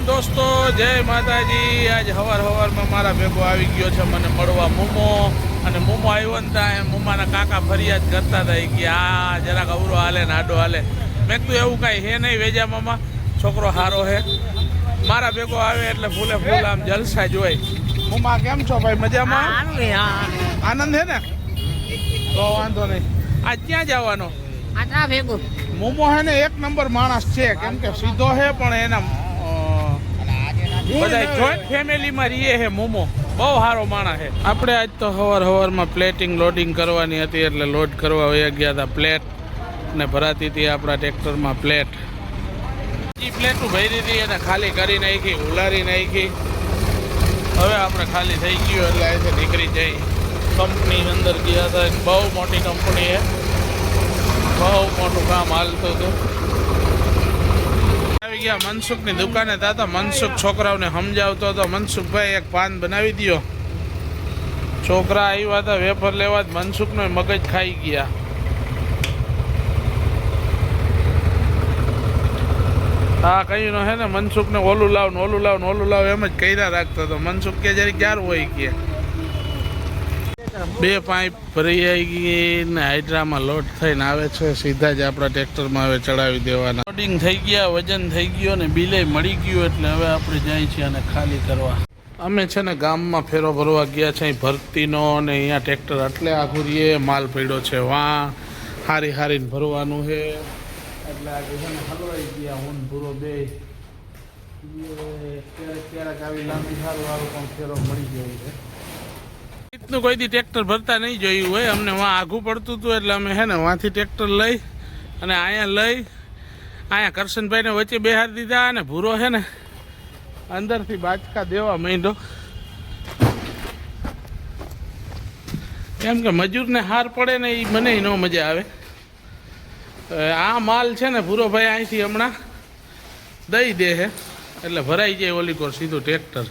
દોસ્તો, જય માતાજી। આજ હવારમાં મારા ભેગો આવી ગયો છે મને મળવા મોમો। અને મોમો આવ્યો ને ત્યાં મોમાના કાકા ફરિયાદ કરતા હતા કે આ જરાક અવરો હાલે ને આડો હાલે। મેં કીધું એવું કાંઈ હે નહીં વેજા મામા, છોકરો સારો હે। મારા ભેગો આવે એટલે ફૂલે ફૂલ આમ જલસા જ હોય। મોમા કેમ છો ભાઈ? મજામાં? આનંદ હે ને? તો વાંધો નહીં। આજ ક્યાં જવાનો? મોમો હે ને એક નંબર માણસ છે, કેમ કે સીધો હે પણ એના બધા જોઈન્ટ ફેમિલીમાં રહીએ હે। મોમો બહુ સારો માણસ છે। આપણે આજ તો સવારમાં પ્લેટિંગ લોડિંગ કરવાની હતી એટલે લોડ કરવા વયા ગયા હતા પ્લેટ, ને ભરાતી હતી આપણા ટ્રેક્ટરમાં પ્લેટ। એ પ્લેટું ભરી હતી એને ખાલી કરી નાખી, ઉલારી નાખી। હવે આપણે ખાલી થઈ ગયું એટલે અહીંથી નીકળી જઈ કંપની અંદર ગયા હતા। બહુ મોટી કંપની છે, બહુ મોટું કામ હાલતું હતું। આવી ગયા મનસુખની દુકાને હતા। મનસુખ છોકરાઓને સમજાવતો હતો, મનસુખભાઈ એક પાન બનાવી દો। છોકરા આવ્યા હતા વેફર લેવા, મનસુખનો મગજ ખાઈ ગયા। હા કહ્યું હે ને મનસુખને ઓલું લાવ ને ઓલું લાવ ને ઓલું લાવ એમ જ કર્યા રાખતો હતો। મનસુખ કે જયારે ક્યારે હોય કે બે પાઇપ ભરી આવી ગઈ ને હાઇડ્રામાં લોડ થઈને આવે છે, સીધા જ આપણા ટ્રેક્ટરમાં હવે ચડાવી દેવાના। લોડિંગ થઈ ગયા, વજન થઈ ગયો ને બિલે મળી ગયું એટલે હવે આપણે જાય છીએ અને ખાલી કરવા। અમે છે ને ગામમાં ફેરો ભરવા ગયા છે ભરતીનો, ને અહીંયા ટ્રેક્ટર એટલે આખું રીએ માલ પડ્યો છે વાં હારીને ભરવાનું છે એટલે આજે છે ને હલવાઈ ગયા હું પૂરો બે ક્યારેક આવી લાંબી સારું પણ ફેરો મળી ગયો છે। રીતનું કોઈ દી ટ્રેક્ટર ભરતા નહીં જોયું હોય, અમને વાં આઘું પડતું હતું એટલે અમે છે ને વાંથી ટ્રેક્ટર લઈ અને અહીંયા કરશનભાઈને વચ્ચે બેહાડી દીધા અને ભૂરો છે ને અંદરથી બાચકા દેવા માંડ્યો, કેમ કે મજૂરને હાર પડે ને એ મને ન મજા આવે। આ માલ છે ને ભૂરો ભાઈ અહીંથી હમણાં દઈ દે છે એટલે ભરાઈ જાય ઓલી કોર સીધું ટ્રેક્ટર।